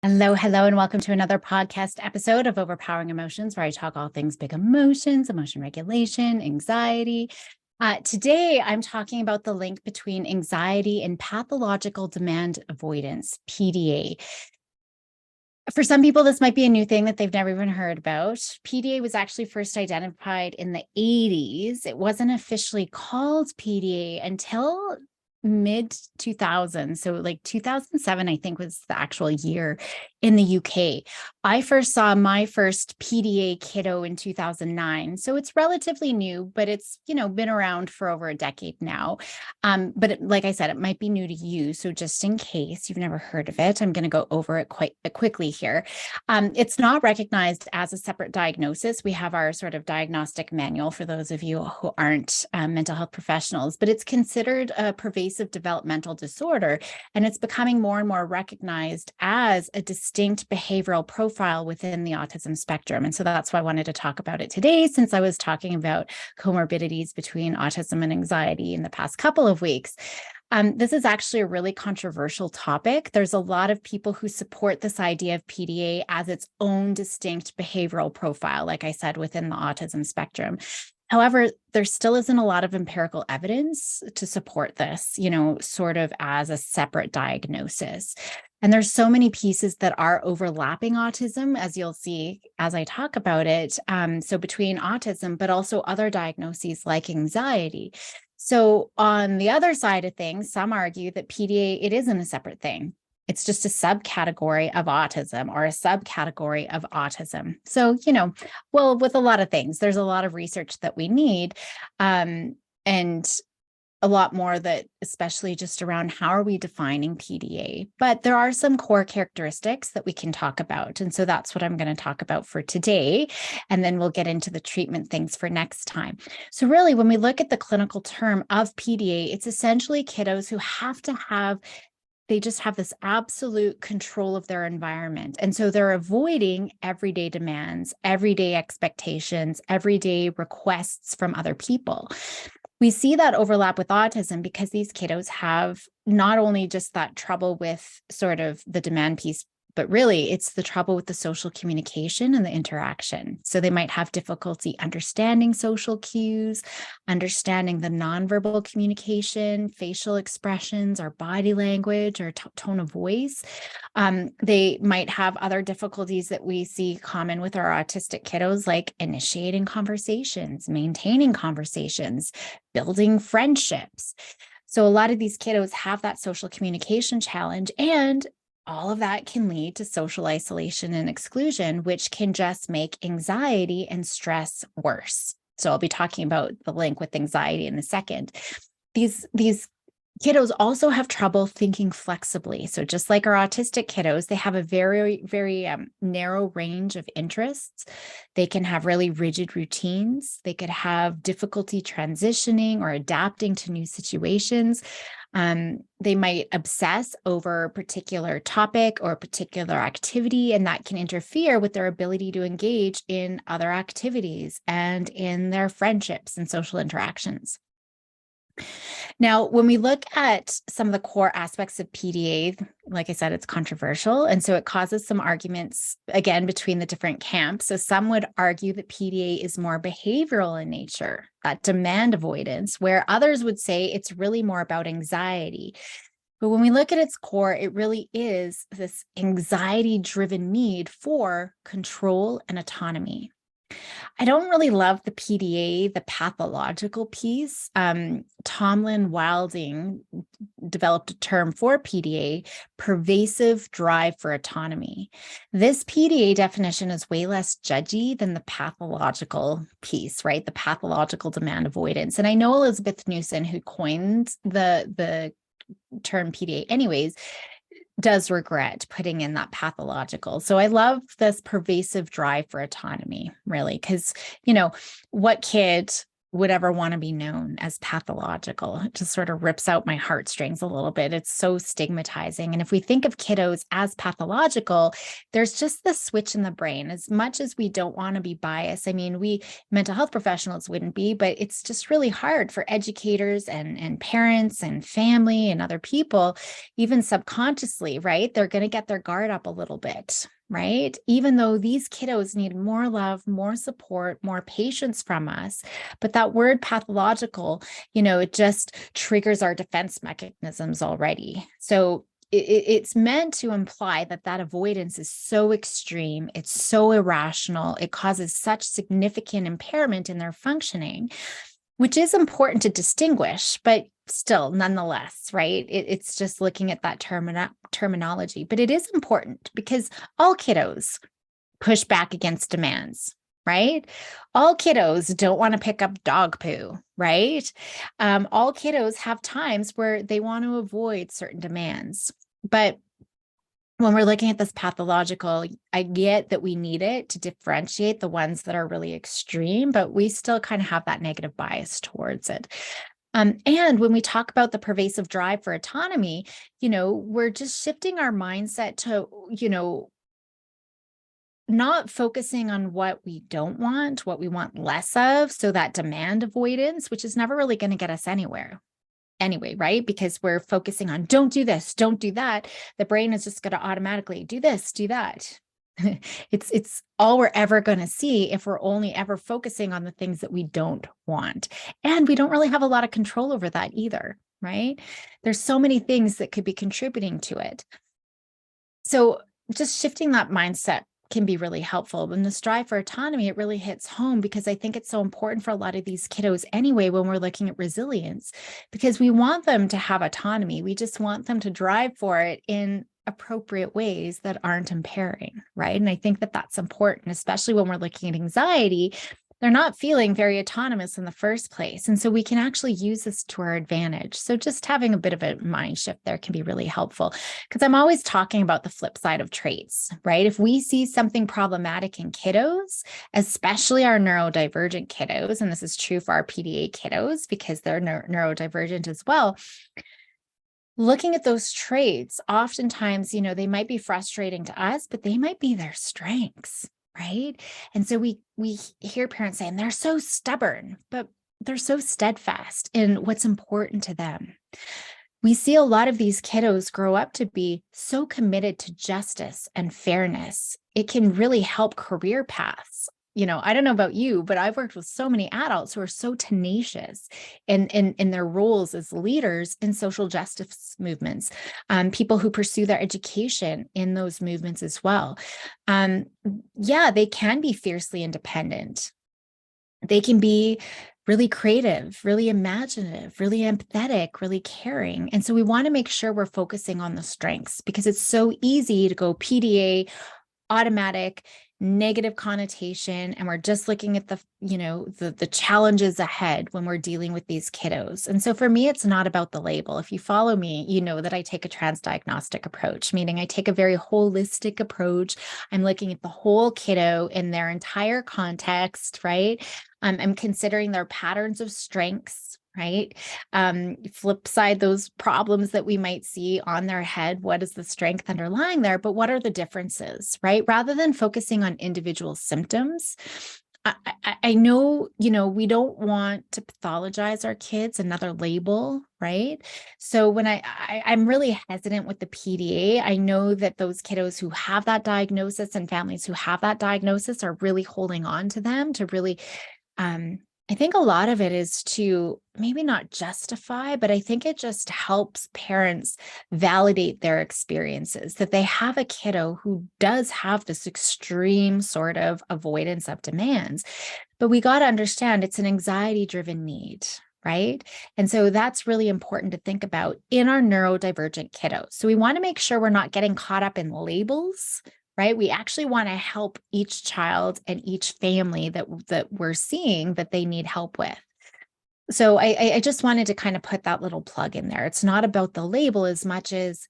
Hello, and welcome to another podcast episode of Overpowering Emotions, where I talk all things big emotions, emotion regulation, anxiety. Today, I'm talking about the link between anxiety and pathological demand avoidance, PDA. For some people, this might be a new thing that they've never even heard about. PDA was actually first identified in the 80s. It wasn't officially called PDA until mid 2000s. So like 2007, I think, was the actual year in the UK. I first saw my first PDA kiddo in 2009. So it's relatively new, but it's, been around for over a decade now. Like I said, it might be new to you. So just in case you've never heard of it, I'm going to go over it quite quickly here. It's not recognized as a separate diagnosis. We have our sort of diagnostic manual for those of you who aren't mental health professionals, but it's considered a pervasive developmental disorder, and it's becoming more and more recognized as a distinct behavioral profile within the autism spectrum. And so that's why I wanted to talk about it today, since I was talking about comorbidities between autism and anxiety in the past couple of weeks. This is actually a really controversial topic. There's a lot of people who support this idea of PDA as its own distinct behavioral profile, like I said, within the autism spectrum. However, there still isn't a lot of empirical evidence to support this, sort of as a separate diagnosis. And there's so many pieces that are overlapping autism, as you'll see as I talk about it. So between autism, but also other diagnoses like anxiety. So on the other side of things, some argue that PDA, it isn't a separate thing. It's just a subcategory of autism or a subcategory of autism. So, well, with a lot of things, there's a lot of research that we need, and a lot more that, especially just around how are we defining PDA. But there are some core characteristics that we can talk about. And so that's what I'm going to talk about for today. And then we'll get into the treatment things for next time. So really, when we look at the clinical term of PDA, it's essentially kiddos who they just have this absolute control of their environment. And so they're avoiding everyday demands, everyday expectations, everyday requests from other people. We see that overlap with autism because these kiddos have not only just that trouble with sort of the demand piece, but really it's the trouble with the social communication and the interaction. So they might have difficulty understanding social cues, understanding the nonverbal communication, facial expressions, or body language, or tone of voice. They might have other difficulties that we see common with our autistic kiddos, like initiating conversations, maintaining conversations, building friendships. So a lot of these kiddos have that social communication challenge, and all of that can lead to social isolation and exclusion, which can just make anxiety and stress worse. So I'll be talking about the link with anxiety in a second. These kiddos also have trouble thinking flexibly. So just like our autistic kiddos, they have a very, very narrow range of interests. They can have really rigid routines. They could have difficulty transitioning or adapting to new situations. They might obsess over a particular topic or a particular activity, and that can interfere with their ability to engage in other activities and in their friendships and social interactions. Now, when we look at some of the core aspects of PDA, like I said, it's controversial. And so it causes some arguments, again, between the different camps. So some would argue that PDA is more behavioral in nature, that demand avoidance, where others would say it's really more about anxiety. But when we look at its core, it really is this anxiety-driven need for control and autonomy. I don't really love the PDA, the pathological piece. Tomlin Wilding developed a term for PDA, pervasive drive for autonomy. This PDA definition is way less judgy than the pathological piece, right? The pathological demand avoidance. And I know Elizabeth Newson, who coined the term PDA anyways, does regret putting in that pathological. So I love this pervasive drive for autonomy, really, because, what kid would ever want to be known as pathological. It just sort of rips out my heartstrings a little bit. It's so stigmatizing. And if we think of kiddos as pathological, there's just this switch in the brain. As much as we don't want to be biased, I mean, we mental health professionals wouldn't be, but it's just really hard for educators and parents and family and other people, even subconsciously, right? They're going to get their guard up a little bit, right? Even though these kiddos need more love, more support, more patience from us. But that word pathological, it just triggers our defense mechanisms already. So it's meant to imply that avoidance is so extreme, it's so irrational, it causes such significant impairment in their functioning, which is important to distinguish, but still, nonetheless, right? It's just looking at that terminology, but it is important because all kiddos push back against demands, right? All kiddos don't want to pick up dog poo, right? All kiddos have times where they want to avoid certain demands, but when we're looking at this pathological, I get that we need it to differentiate the ones that are really extreme, but we still kind of have that negative bias towards it. And when we talk about the pervasive drive for autonomy, we're just shifting our mindset to, not focusing on what we don't want, what we want less of. So that demand avoidance, which is never really going to get us anywhere anyway, right? Because we're focusing on don't do this, don't do that. The brain is just going to automatically do this, do that. It's all we're ever going to see if we're only ever focusing on the things that we don't want. And we don't really have a lot of control over that either, right? There's so many things that could be contributing to it. So just shifting that mindset can be really helpful. When the strive for autonomy, it really hits home because I think it's so important for a lot of these kiddos anyway, when we're looking at resilience, because we want them to have autonomy. We just want them to drive for it in appropriate ways that aren't impairing, right? And I think that that's important, especially when we're looking at anxiety. They're not feeling very autonomous in the first place. And so we can actually use this to our advantage. So just having a bit of a mind shift there can be really helpful, because I'm always talking about the flip side of traits, right? If we see something problematic in kiddos, especially our neurodivergent kiddos, and this is true for our PDA kiddos because they're neurodivergent as well, looking at those traits, oftentimes, they might be frustrating to us, but they might be their strengths. Right. And so we hear parents saying they're so stubborn, but they're so steadfast in what's important to them. We see a lot of these kiddos grow up to be so committed to justice and fairness. It can really help career paths. I don't know about you, but I've worked with so many adults who are so tenacious in their roles as leaders in social justice movements, people who pursue their education in those movements as well. Yeah, they can be fiercely independent. They can be really creative, really imaginative, really empathetic, really caring. And so we want to make sure we're focusing on the strengths, because it's so easy to go PDA, automatic, negative connotation, and we're just looking at the challenges ahead when we're dealing with these kiddos. And so for me, it's not about the label. If you follow me, you know that I take a transdiagnostic approach, meaning I take a very holistic approach. I'm looking at the whole kiddo in their entire context, right? I'm considering their patterns of strengths, right? Flip side, those problems that we might see on their head, what is the strength underlying there, but what are the differences, right? Rather than focusing on individual symptoms. I know, we don't want to pathologize our kids, another label, right? So when I'm really hesitant with the PDA, I know that those kiddos who have that diagnosis and families who have that diagnosis are really holding on to them to really, I think a lot of it is to maybe not justify, but I think it just helps parents validate their experiences, that they have a kiddo who does have this extreme sort of avoidance of demands. But we got to understand it's an anxiety-driven need, right? And so that's really important to think about in our neurodivergent kiddos. So we want to make sure we're not getting caught up in labels, right? We actually want to help each child and each family that we're seeing that they need help with. So I just wanted to kind of put that little plug in there. It's not about the label as much as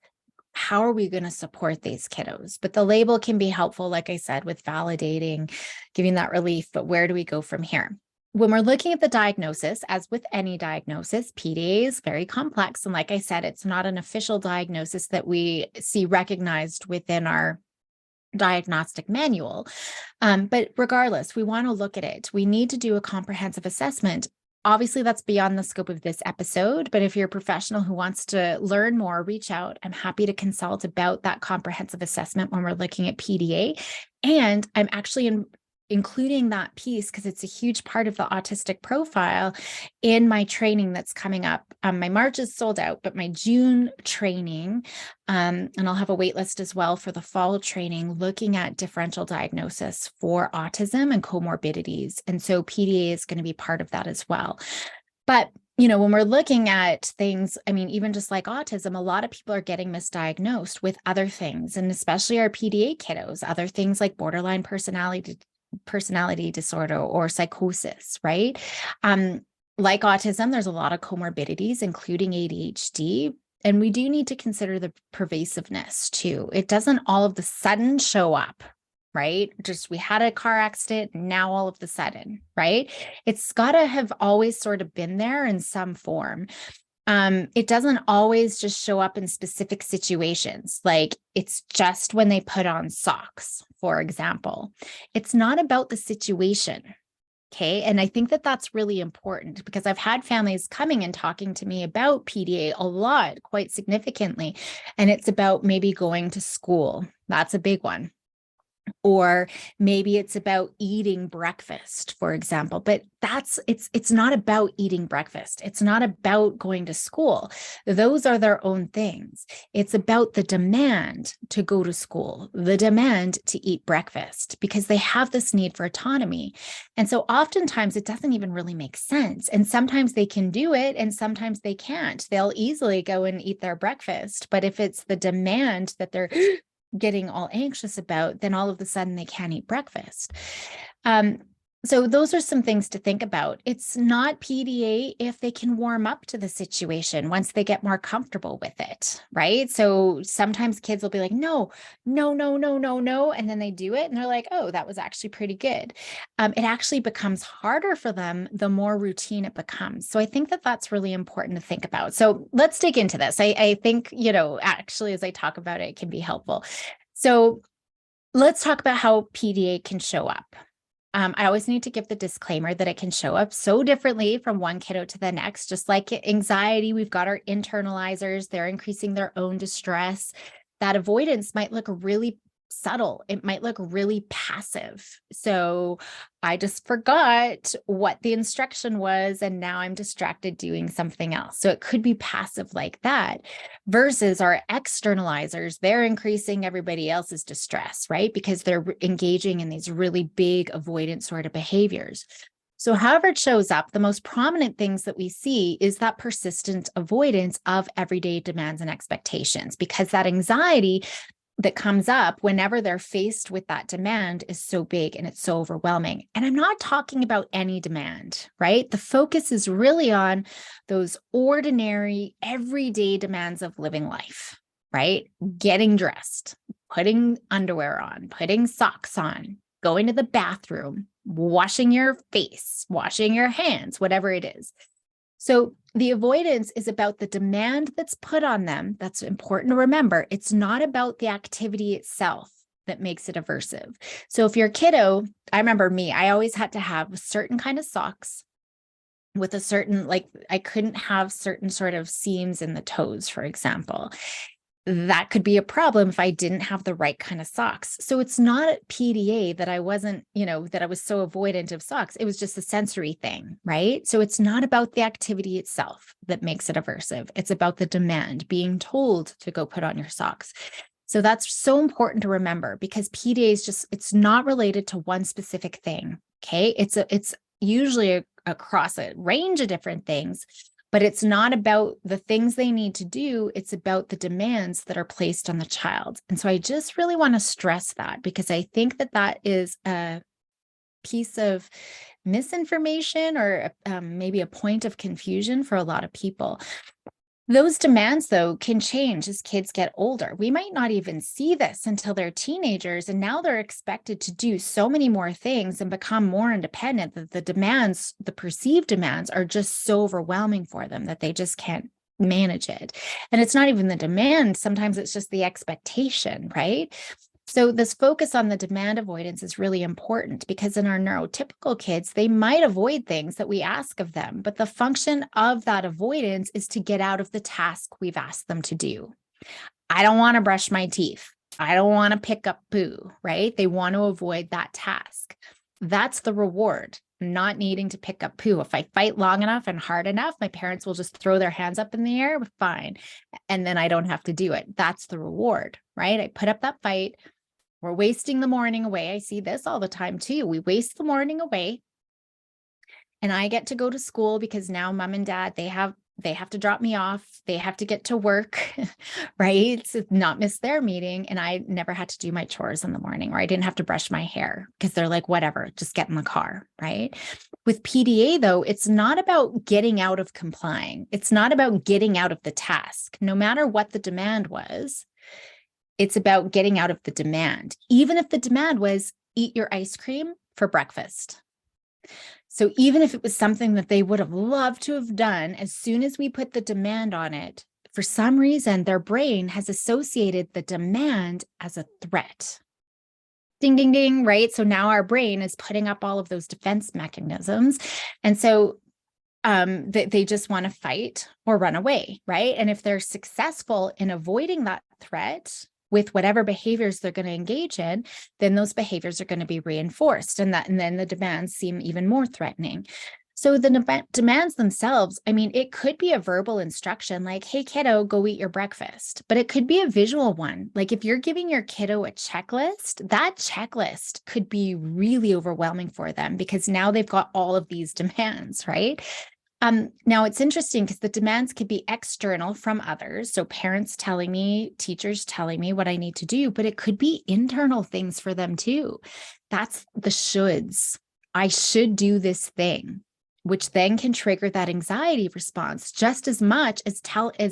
how are we going to support these kiddos? But the label can be helpful, like I said, with validating, giving that relief, but where do we go from here? when we're looking at the diagnosis, as with any diagnosis, PDA is very complex. And like I said, it's not an official diagnosis that we see recognized within our diagnostic manual. But regardless, we want to look at it. We need to do a comprehensive assessment. Obviously, that's beyond the scope of this episode, but if you're a professional who wants to learn more, reach out. I'm happy to consult about that comprehensive assessment when we're looking at PDA. And I'm actually including that piece because it's a huge part of the autistic profile in my training that's coming up. My March is sold out, but my June training, and I'll have a wait list as well for the fall training, looking at differential diagnosis for autism and comorbidities. And so PDA is going to be part of that as well. But when we're looking at things, I mean, even just like autism, a lot of people are getting misdiagnosed with other things, and especially our PDA kiddos, other things like borderline personality disorder or psychosis, right? Like autism, there's a lot of comorbidities, including ADHD. And we do need to consider the pervasiveness too. It doesn't all of the sudden show up, right? Just we had a car accident, now all of the sudden, right? It's got to have always sort of been there in some form. It doesn't always just show up in specific situations. Like it's just when they put on socks, for example. It's not about the situation. Okay. And I think that that's really important because I've had families coming and talking to me about PDA a lot, quite significantly. And it's about maybe going to school. That's a big one. Or maybe it's about eating breakfast, for example, but it's not about eating breakfast. It's not about going to school. Those are their own things. It's about the demand to go to school, the demand to eat breakfast, because they have this need for autonomy. And so oftentimes it doesn't even really make sense. And sometimes they can do it and sometimes they can't. They'll easily go and eat their breakfast. But if it's the demand that they're getting all anxious about, then all of a sudden they can't eat breakfast. So those are some things to think about. It's not PDA if they can warm up to the situation once they get more comfortable with it, right? So sometimes kids will be like, no, no, no, no, no, no. And then they do it and they're like, oh, that was actually pretty good. It actually becomes harder for them the more routine it becomes. So I think that that's really important to think about. So let's dig into this. I think, actually, as I talk about it, it can be helpful. So let's talk about how PDA can show up. I always need to give the disclaimer that it can show up so differently from one kiddo to the next. Just like anxiety, we've got our internalizers, they're increasing their own distress. That avoidance might look really subtle. It might look really passive. So I just forgot what the instruction was, and now I'm distracted doing something else. So it could be passive like that versus our externalizers. They're increasing everybody else's distress, right? Because they're engaging in these really big avoidant sort of behaviors. So however it shows up, the most prominent things that we see is that persistent avoidance of everyday demands and expectations, because that anxiety that comes up whenever they're faced with that demand is so big and it's so overwhelming. And I'm not talking about any demand, right? The focus is really on those ordinary, everyday demands of living life, right? Getting dressed, putting underwear on, putting socks on, going to the bathroom, washing your face, washing your hands, whatever it is. So the avoidance is about the demand that's put on them. That's important to remember. It's not about the activity itself that makes it aversive. So if you're a kiddo, I remember me, I always had to have a certain kind of socks with a certain, like I couldn't have certain sort of seams in the toes, for example. That could be a problem if I didn't have the right kind of socks. So it's not PDA that I wasn't, that I was so avoidant of socks. It was just a sensory thing, right? So it's not about the activity itself that makes it aversive. It's about the demand, being told to go put on your socks. So that's so important to remember because PDA is it's not related to one specific thing. Okay. It's usually across a range of different things. But it's not about the things they need to do. It's about the demands that are placed on the child. And so I just really want to stress that because I think that that is a piece of misinformation or maybe a point of confusion for a lot of people. Those demands, though, can change as kids get older. We might not even see this until they're teenagers, and now they're expected to do so many more things and become more independent that the demands, the perceived demands, are just so overwhelming for them that they just can't manage it. And it's not even the demand. Sometimes it's just the expectation, right? So this focus on the demand avoidance is really important because in our neurotypical kids, they might avoid things that we ask of them, but the function of that avoidance is to get out of the task we've asked them to do. I don't want to brush my teeth. I don't want to pick up poo, right? They want to avoid that task. That's the reward, not needing to pick up poo. If I fight long enough and hard enough, my parents will just throw their hands up in the air, fine. And then I don't have to do it. That's the reward, right? I put up that fight. We're wasting the morning away. I see this all the time too. We waste the morning away. And I get to go to school because now mom and dad, they have to drop me off. They have to get to work, right? To not miss their meeting. And I never had to do my chores in the morning, or I didn't have to brush my hair because they're like, whatever, just get in the car, right? With PDA, though, it's not about getting out of complying. It's not about getting out of the task, no matter what the demand was. It's about getting out of the demand, even if the demand was eat your ice cream for breakfast. So even if it was something that they would have loved to have done, as soon as we put the demand on it, for some reason, their brain has associated the demand as a threat. Ding, ding, ding, right? So now our brain is putting up all of those defense mechanisms. And so they just want to fight or run away, right? And if they're successful in avoiding that threat with whatever behaviors they're going to engage in, then those behaviors are going to be reinforced, and then the demands seem even more threatening. So the demands themselves, I mean, it could be a verbal instruction like, hey, kiddo, go eat your breakfast. But it could be a visual one. Like if you're giving your kiddo a checklist, that checklist could be really overwhelming for them because now they've got all of these demands, right? Now it's interesting because the demands could be external from others. So parents telling me, teachers telling me what I need to do, but it could be internal things for them too. That's the shoulds. I should do this thing, which then can trigger that anxiety response just as much as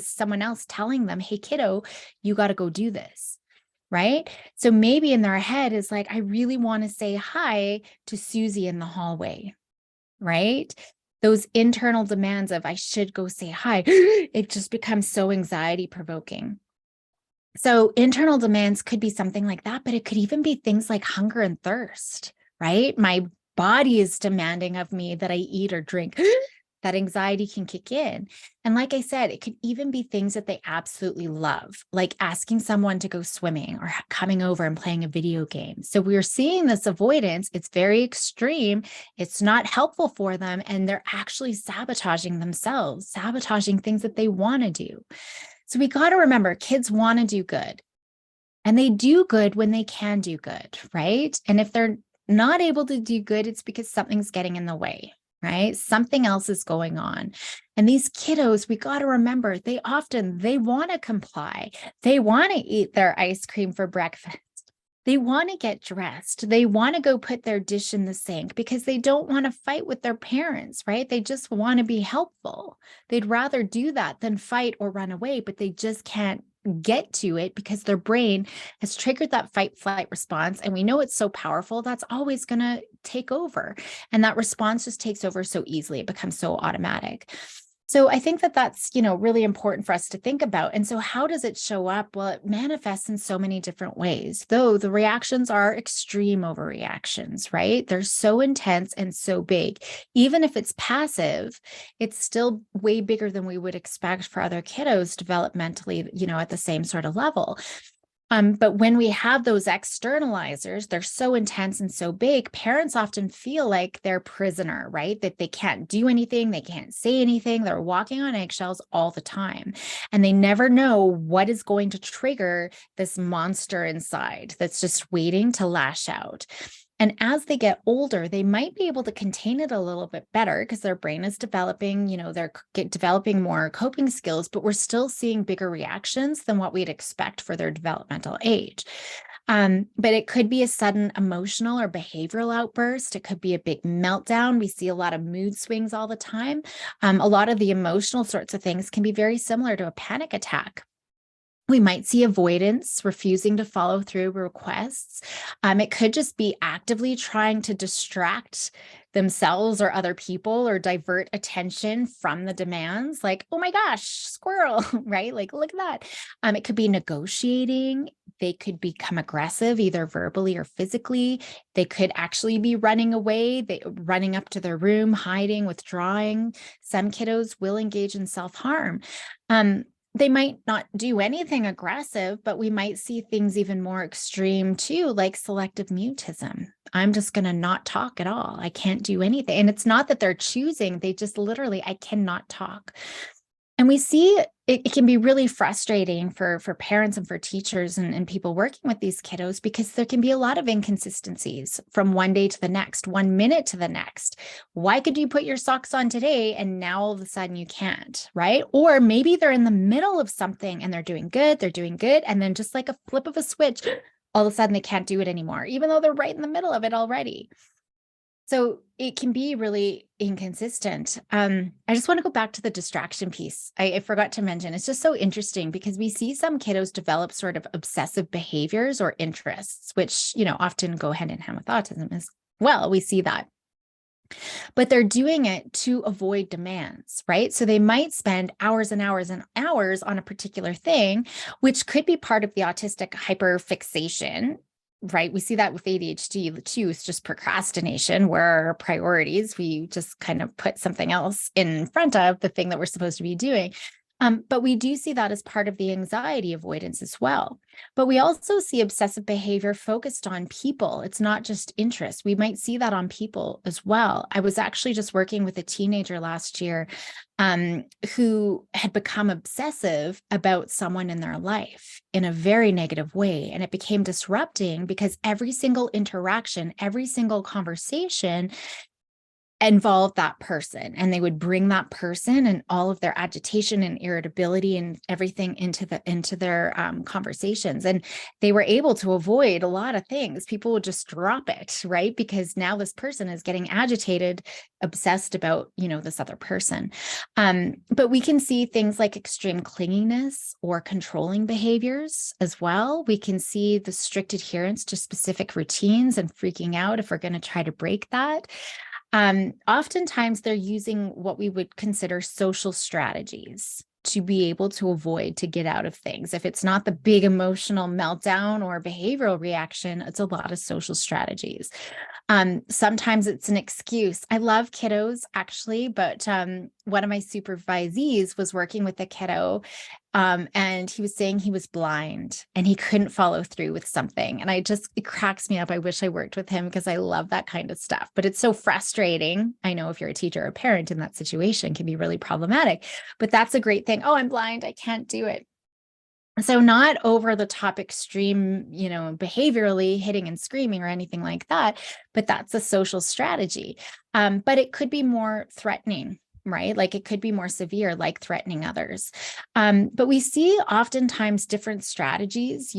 someone else telling them, hey, kiddo, you got to go do this. Right? So maybe in their head is like, I really want to say hi to Susie in the hallway. Right? Those internal demands of I should go say hi, it just becomes so anxiety provoking. So internal demands could be something like that, but it could even be things like hunger and thirst, right? My body is demanding of me that I eat or drink. That anxiety can kick in. And like I said, it could even be things that they absolutely love, like asking someone to go swimming or coming over and playing a video game. So we're seeing this avoidance. It's very extreme. It's not helpful for them. And they're actually sabotaging themselves, sabotaging things that they want to do. So we got to remember kids want to do good. And they do good when they can do good, right? And if they're not able to do good, it's because something's getting in the way. Right? Something else is going on. And these kiddos, we got to remember, they want to comply. They want to eat their ice cream for breakfast. They want to get dressed. They want to go put their dish in the sink because they don't want to fight with their parents, right? They just want to be helpful. They'd rather do that than fight or run away, but they just can't get to it because their brain has triggered that fight flight response. And we know it's so powerful, that's always going to take over. And that response just takes over so easily. It becomes so automatic. So I think that that's, really important for us to think about. And so how does it show up? Well, it manifests in so many different ways, though the reactions are extreme overreactions, right? They're so intense and so big. Even if it's passive, it's still way bigger than we would expect for other kiddos developmentally, at the same sort of level. But when we have those externalizers, they're so intense and so big, parents often feel like they're prisoner, right? That they can't do anything, they can't say anything, they're walking on eggshells all the time. And they never know what is going to trigger this monster inside that's just waiting to lash out. And as they get older, they might be able to contain it a little bit better because their brain is developing, they're developing more coping skills, but we're still seeing bigger reactions than what we'd expect for their developmental age. But it could be a sudden emotional or behavioral outburst. It could be a big meltdown. We see a lot of mood swings all the time. A lot of the emotional sorts of things can be very similar to a panic attack. We might see avoidance, refusing to follow through requests. It could just be actively trying to distract themselves or other people or divert attention from the demands, like, oh my gosh, squirrel, right? Like, look at that. It could be negotiating. They could become aggressive, either verbally or physically. They could actually be running away, running up to their room, hiding, withdrawing. Some kiddos will engage in self-harm. They might not do anything aggressive, but we might see things even more extreme too, like selective mutism. I'm just going to not talk at all. I can't do anything. And it's not that they're choosing, they just literally, I cannot talk. And we see it can be really frustrating for parents and for teachers and people working with these kiddos, because there can be a lot of inconsistencies from one day to the next, 1 minute to the next. Why could you put your socks on today and now all of a sudden you can't, right? Or maybe they're in the middle of something and they're doing good. And then just like a flip of a switch, all of a sudden they can't do it anymore, even though they're right in the middle of it already. So it can be really inconsistent. I just want to go back to the distraction piece. I forgot to mention, it's just so interesting because we see some kiddos develop sort of obsessive behaviors or interests, which, often go hand in hand with autism as well. We see that. But they're doing it to avoid demands, right? So they might spend hours and hours and hours on a particular thing, which could be part of the autistic hyperfixation. Right. We see that with ADHD too. It's just procrastination, where our priorities, we just kind of put something else in front of the thing that we're supposed to be doing. But we do see that as part of the anxiety avoidance as well. But we also see obsessive behavior focused on people. It's not just interest. We might see that on people as well. I was actually just working with a teenager last year who had become obsessive about someone in their life in a very negative way. And it became disrupting because every single interaction, every single conversation involved that person, and they would bring that person and all of their agitation and irritability and everything into their conversations. And they were able to avoid a lot of things. People would just drop it, right? Because now this person is getting agitated, obsessed about, this other person. But we can see things like extreme clinginess or controlling behaviors as well. We can see the strict adherence to specific routines and freaking out if we're going to try to break that. Oftentimes they're using what we would consider social strategies to be able to avoid, to get out of things. If it's not the big emotional meltdown or behavioral reaction, it's a lot of social strategies. Sometimes it's an excuse. I love kiddos actually, but one of my supervisees was working with a kiddo and he was saying he was blind and he couldn't follow through with something. And it cracks me up. I wish I worked with him because I love that kind of stuff, but it's so frustrating. I know if you're a teacher or a parent in that situation, it can be really problematic, but that's a great thing. Oh, I'm blind. I can't do it. So not over the top extreme, behaviorally hitting and screaming or anything like that, but that's a social strategy. But it could be more threatening, right? Like it could be more severe, like threatening others. But we see oftentimes different strategies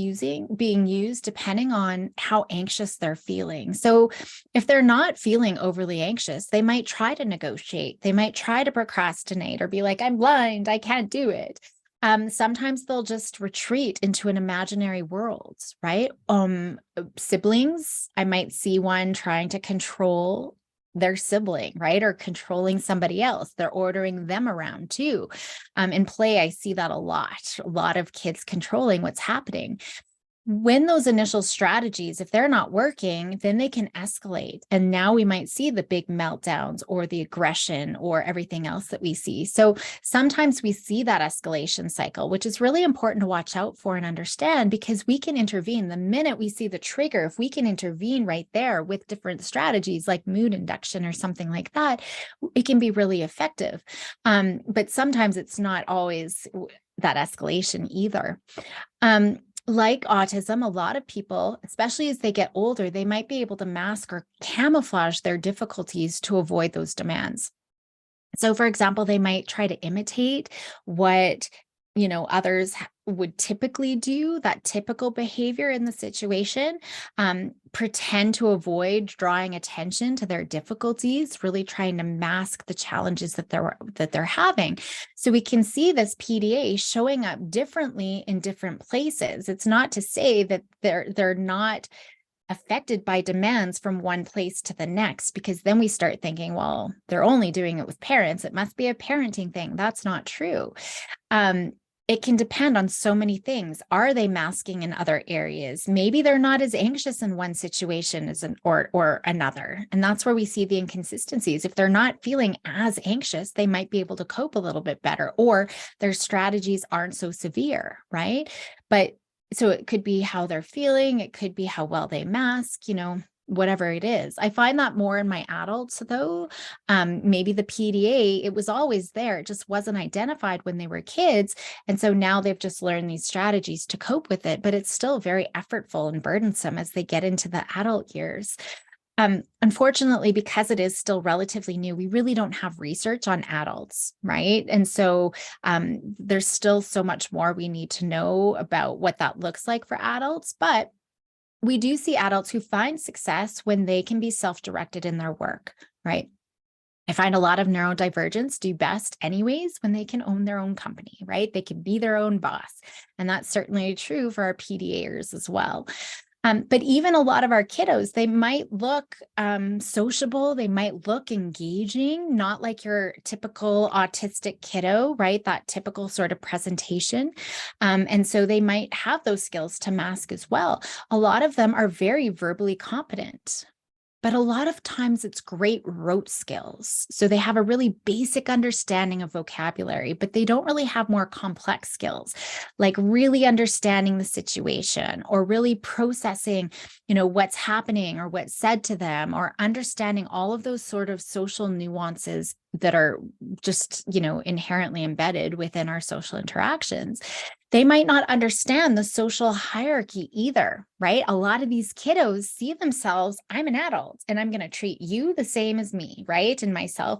being used depending on how anxious they're feeling. So if they're not feeling overly anxious, they might try to negotiate. They might try to procrastinate or be like, I'm blind, I can't do it. Sometimes they'll just retreat into an imaginary world, right? Siblings, I might see one trying to control their sibling, right? Or controlling somebody else. They're ordering them around too. In play, I see that a lot of kids controlling what's happening. When those initial strategies, if they're not working, then they can escalate. And now we might see the big meltdowns or the aggression or everything else that we see. So sometimes we see that escalation cycle, which is really important to watch out for and understand, because we can intervene the minute we see the trigger. If we can intervene right there with different strategies like mood induction or something like that, it can be really effective. But sometimes it's not always that escalation either. Like autism, a lot of people, especially as they get older, they might be able to mask or camouflage their difficulties to avoid those demands. So, for example, they might try to imitate what others would typically do, that typical behavior in the situation, pretend to avoid drawing attention to their difficulties, really trying to mask the challenges that they're having. So we can see this PDA showing up differently in different places. It's not to say that they're not affected by demands from one place to the next, because then we start thinking, well, they're only doing it with parents. It must be a parenting thing. That's not true. It can depend on so many things. Are they masking in other areas? Maybe they're not as anxious in one situation as or another. And that's where we see the inconsistencies. If they're not feeling as anxious, they might be able to cope a little bit better, or their strategies aren't so severe, right? But so it could be how they're feeling, it could be how well they mask, whatever it is. I find that more in my adults, though. Maybe the PDA, it was always there. It just wasn't identified when they were kids. And so now they've just learned these strategies to cope with it, but it's still very effortful and burdensome as they get into the adult years. Unfortunately, because it is still relatively new, we really don't have research on adults, right? And so there's still so much more we need to know about what that looks like for adults. But we do see adults who find success when they can be self-directed in their work, right? I find a lot of neurodivergents do best anyways when they can own their own company, right? They can be their own boss. And that's certainly true for our PDAers as well. But even a lot of our kiddos, they might look sociable, they might look engaging, not like your typical autistic kiddo, right? That typical sort of presentation. And so they might have those skills to mask as well. A lot of them are very verbally competent, but a lot of times it's great rote skills. So they have a really basic understanding of vocabulary, but they don't really have more complex skills, like really understanding the situation or really processing, what's happening or what's said to them, or understanding all of those sort of social nuances that are just, inherently embedded within our social interactions. They might not understand the social hierarchy either, right? A lot of these kiddos see themselves, I'm an adult and I'm going to treat you the same as me, right? And myself,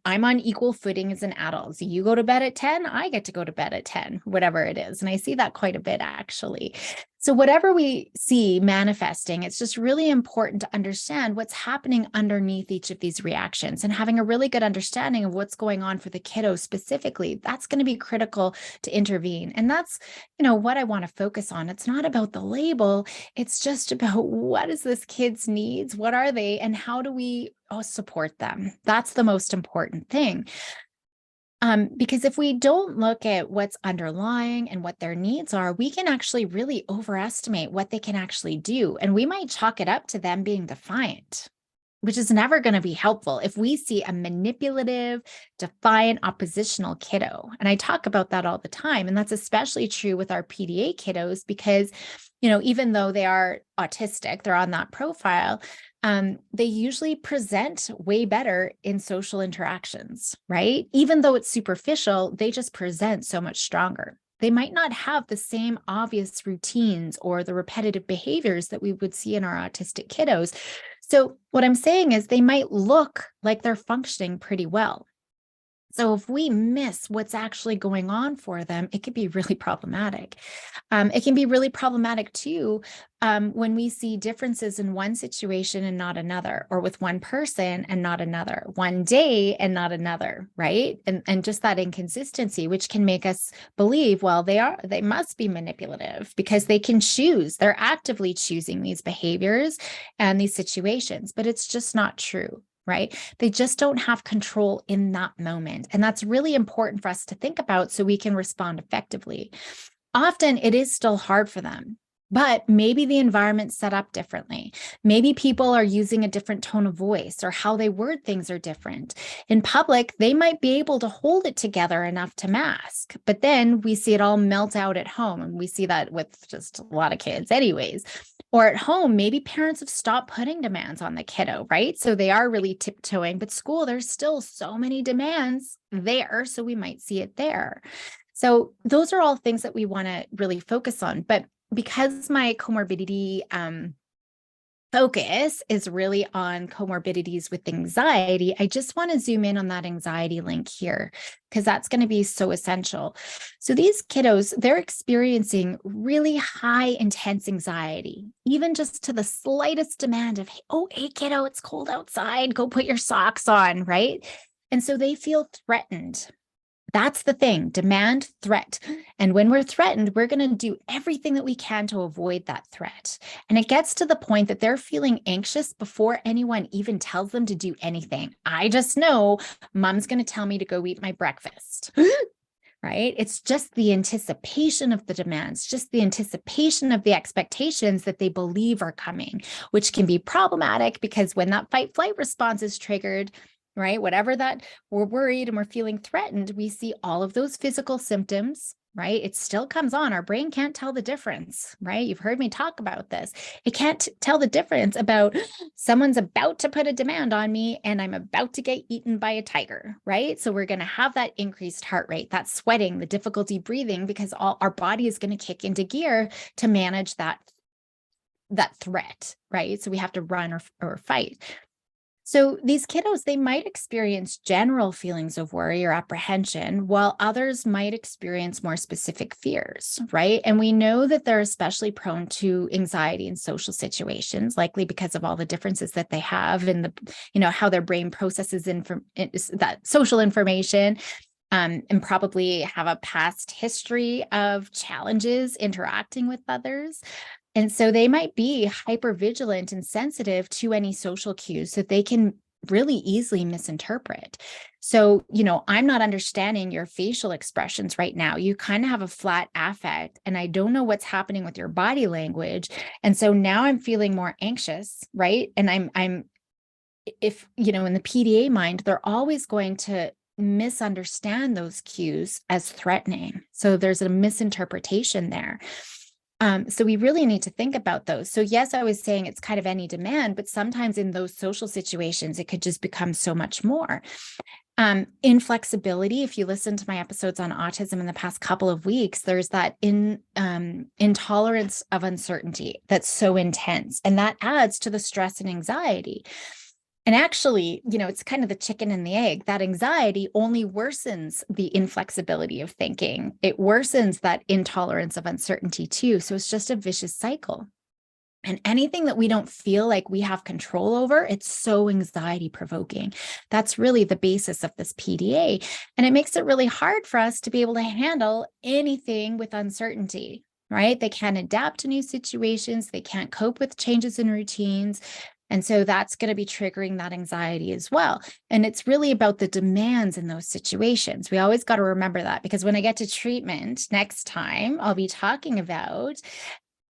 I'm on equal footing as an adult. So you go to bed at 10, I get to go to bed at 10, whatever it is. And I see that quite a bit, actually. So whatever we see manifesting, it's just really important to understand what's happening underneath each of these reactions, and having a really good understanding of what's going on for the kiddo specifically. That's going to be critical to intervene. And that's, what I want to focus on. It's not about the label. It's just about what is this kid's needs? What are they? And how do we support them? That's the most important thing. Because if we don't look at what's underlying and what their needs are, we can actually really overestimate what they can actually do. And we might chalk it up to them being defiant, which is never going to be helpful if we see a manipulative, defiant, oppositional kiddo. And I talk about that all the time. And that's especially true with our PDA kiddos because, even though they are autistic, they're on that profile, they usually present way better in social interactions, right? Even though it's superficial, they just present so much stronger. They might not have the same obvious routines or the repetitive behaviors that we would see in our autistic kiddos. So what I'm saying is they might look like they're functioning pretty well. So if we miss what's actually going on for them, it could be really problematic. It can be really problematic too when we see differences in one situation and not another, or with one person and not another, one day and not another, right? And just that inconsistency, which can make us believe, well, they must be manipulative because they can choose. They're actively choosing these behaviors and these situations, but it's just not true. Right? They just don't have control in that moment. And that's really important for us to think about so we can respond effectively. Often it is still hard for them, but maybe the environment's set up differently. Maybe people are using a different tone of voice, or how they word things are different. In public, they might be able to hold it together enough to mask, but then we see it all melt out at home. And we see that with just a lot of kids anyways. Or at home, maybe parents have stopped putting demands on the kiddo, right? So they are really tiptoeing, but school, there's still so many demands there. So we might see it there. So those are all things that we want to really focus on. But because my comorbidity focus is really on comorbidities with anxiety, I just want to zoom in on that anxiety link here, because that's going to be so essential. So these kiddos, they're experiencing really high intense anxiety, even just to the slightest demand of, oh, hey, kiddo, it's cold outside, go put your socks on, right? And so they feel threatened. That's the thing, demand, threat. And when we're threatened, we're going to do everything that we can to avoid that threat. And it gets to the point that they're feeling anxious before anyone even tells them to do anything. I just know mom's going to tell me to go eat my breakfast. Right? It's just the anticipation of the demands, just the anticipation of the expectations that they believe are coming, which can be problematic because when that fight flight response is triggered, right? Whatever that we're worried and we're feeling threatened, we see all of those physical symptoms, right? It still comes on. Our brain can't tell the difference, right? You've heard me talk about this. It can't tell the difference about someone's about to put a demand on me and I'm about to get eaten by a tiger, right? So we're going to have that increased heart rate, that sweating, the difficulty breathing, because all our body is going to kick into gear to manage that threat, right? So we have to run or fight. So these kiddos, they might experience general feelings of worry or apprehension, while others might experience more specific fears, right? And we know that they're especially prone to anxiety in social situations, likely because of all the differences that they have in how their brain processes that social information, and probably have a past history of challenges interacting with others. And so they might be hypervigilant and sensitive to any social cues that they can really easily misinterpret. So, I'm not understanding your facial expressions right now. You kind of have a flat affect, and I don't know what's happening with your body language. And so now I'm feeling more anxious, right? And if, in the PDA mind, they're always going to misunderstand those cues as threatening. So there's a misinterpretation there. So we really need to think about those. So yes, I was saying it's kind of any demand, but sometimes in those social situations, it could just become so much more. Inflexibility, if you listen to my episodes on autism in the past couple of weeks, there's that intolerance of uncertainty that's so intense, and that adds to the stress and anxiety. And actually, it's kind of the chicken and the egg. That anxiety only worsens the inflexibility of thinking. It worsens that intolerance of uncertainty too. So it's just a vicious cycle. And anything that we don't feel like we have control over, it's so anxiety provoking. That's really the basis of this PDA. And it makes it really hard for us to be able to handle anything with uncertainty, right? They can't adapt to new situations. They can't cope with changes in routines. And so that's going to be triggering that anxiety as well. And it's really about the demands in those situations. We always got to remember that, because when I get to treatment next time, I'll be talking about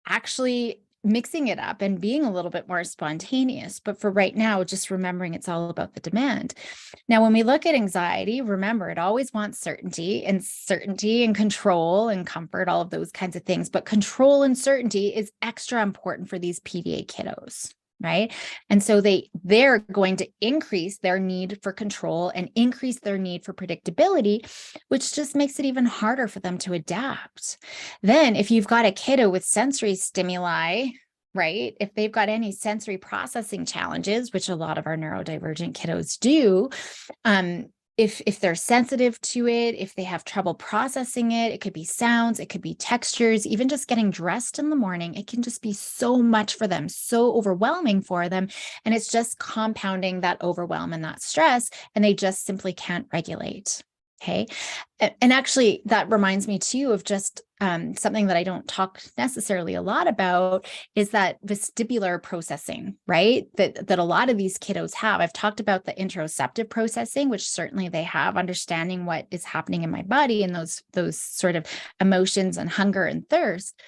actually mixing it up and being a little bit more spontaneous. But for right now, just remembering it's all about the demand. Now, when we look at anxiety, remember, it always wants certainty and control and comfort, all of those kinds of things. But control and certainty is extra important for these PDA kiddos. Right. And so they're going to increase their need for control and increase their need for predictability, which just makes it even harder for them to adapt. Then if you've got a kiddo with sensory stimuli, right, if they've got any sensory processing challenges, which a lot of our neurodivergent kiddos do, if they're sensitive to it, if they have trouble processing it, it could be sounds, it could be textures, even just getting dressed in the morning, it can just be so much for them, so overwhelming for them. And it's just compounding that overwhelm and that stress, and they just simply can't regulate. Okay. And actually, that reminds me too of just something that I don't talk necessarily a lot about, is that vestibular processing, right? That a lot of these kiddos have. I've talked about the interoceptive processing, which certainly they have, understanding what is happening in my body and those sort of emotions and hunger and thirst.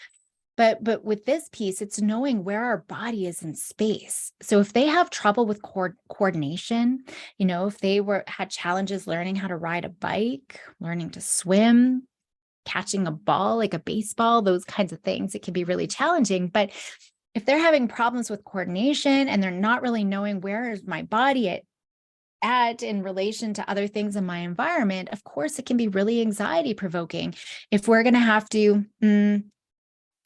But with this piece, it's knowing where our body is in space. So if they have trouble with coordination, if they had challenges learning how to ride a bike, learning to swim, catching a ball like a baseball, those kinds of things, it can be really challenging. But if they're having problems with coordination and they're not really knowing where is my body at in relation to other things in my environment, of course, it can be really anxiety provoking. If we're going to have to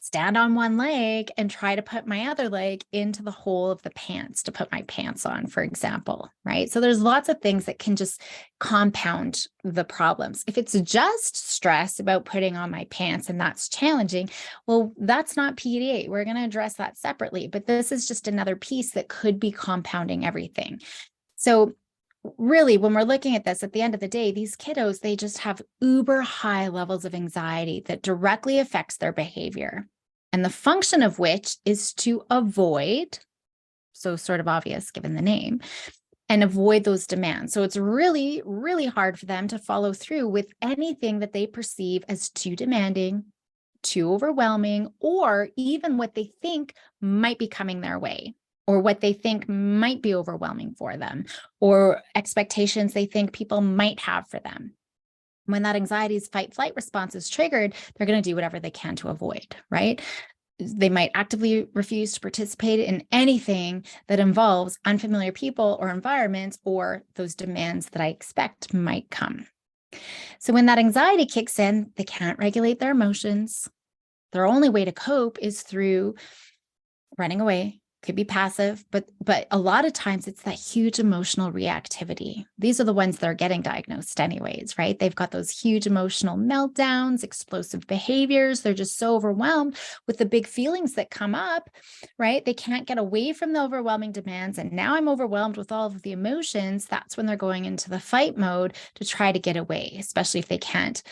stand on one leg and try to put my other leg into the hole of the pants to put my pants on, for example, right? So there's lots of things that can just compound the problems. If it's just stress about putting on my pants and that's challenging, well, that's not PDA. We're going to address that separately, but this is just another piece that could be compounding everything. So really, when we're looking at this, at the end of the day, these kiddos, they just have uber high levels of anxiety that directly affects their behavior. And the function of which is to avoid, so sort of obvious given the name, and avoid those demands. So it's really, really hard for them to follow through with anything that they perceive as too demanding, too overwhelming, or even what they think might be coming their way, or what they think might be overwhelming for them, or expectations they think people might have for them. When that anxiety's fight-flight response is triggered, they're going to do whatever they can to avoid, right? They might actively refuse to participate in anything that involves unfamiliar people or environments or those demands that I expect might come. So when that anxiety kicks in, they can't regulate their emotions. Their only way to cope is through running away. Could be passive, but a lot of times it's that huge emotional reactivity. These are the ones that are getting diagnosed anyways, right? They've got those huge emotional meltdowns, explosive behaviors. They're just so overwhelmed with the big feelings that come up, right? They can't get away from the overwhelming demands. And now I'm overwhelmed with all of the emotions. That's when they're going into the fight mode to try to get away, especially if they can't,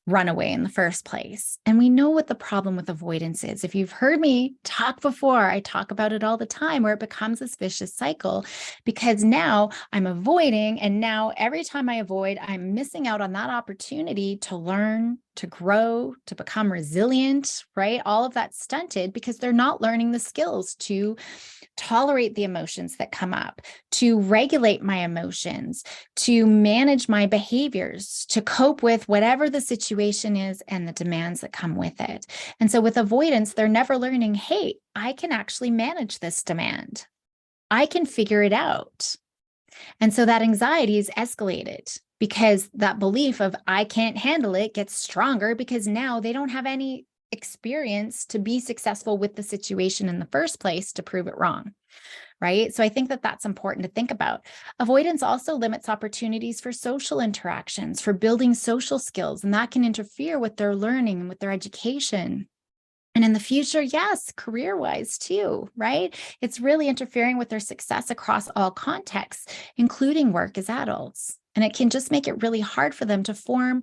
run away in the first place. And we know what the problem with avoidance is. If you've heard me talk before, I talk about it all the time, where it becomes this vicious cycle because now I'm avoiding. And now every time I avoid, I'm missing out on that opportunity to learn, to grow, to become resilient, right? All of that's stunted because they're not learning the skills to tolerate the emotions that come up, to regulate my emotions, to manage my behaviors, to cope with whatever the situation is and the demands that come with it. And so with avoidance, they're never learning, hey, I can actually manage this demand. I can figure it out. And so that anxiety is escalated because that belief of I can't handle it gets stronger because now they don't have any experience to be successful with the situation in the first place to prove it wrong, right? So I think that that's important to think about. Avoidance also limits opportunities for social interactions, for building social skills, and that can interfere with their learning and with their education. And in the future, yes, career-wise too, right? It's really interfering with their success across all contexts, including work as adults. And it can just make it really hard for them to form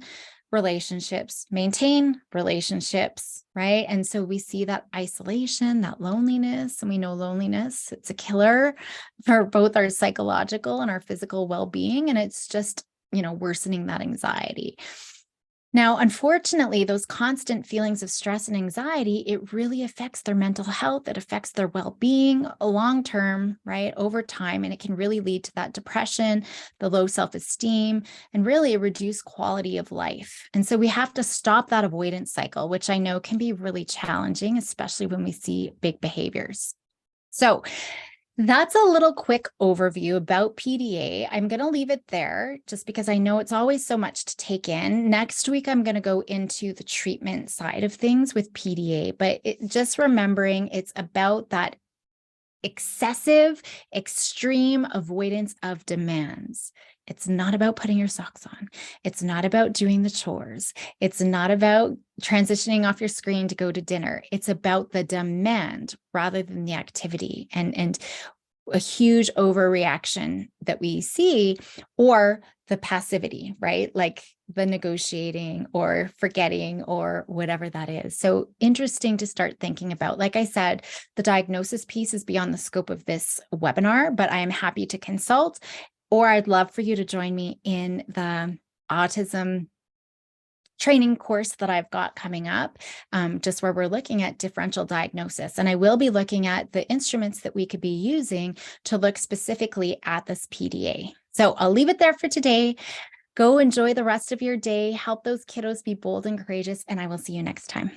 relationships, maintain relationships, right? And so we see that isolation, that loneliness, and we know loneliness, it's a killer for both our psychological and our physical well-being. And it's just, worsening that anxiety. Now, unfortunately, those constant feelings of stress and anxiety, it really affects their mental health. It affects their well-being long-term, right, over time. And it can really lead to that depression, the low self-esteem, and really a reduced quality of life. And so we have to stop that avoidance cycle, which I know can be really challenging, especially when we see big behaviors. So that's a little quick overview about PDA. I'm going to leave it there just because I know it's always so much to take in. Next week, I'm going to go into the treatment side of things with PDA, but just remembering it's about that excessive, extreme avoidance of demands. It's not about putting your socks on. It's not about doing the chores. It's not about transitioning off your screen to go to dinner. It's about the demand rather than the activity and a huge overreaction that we see, or the passivity, right? Like the negotiating or forgetting or whatever that is. So interesting to start thinking about. Like I said, the diagnosis piece is beyond the scope of this webinar, but I am happy to consult, or I'd love for you to join me in the autism training course that I've got coming up, just where we're looking at differential diagnosis. And I will be looking at the instruments that we could be using to look specifically at this PDA. So I'll leave it there for today. Go enjoy the rest of your day. Help those kiddos be bold and courageous, and I will see you next time.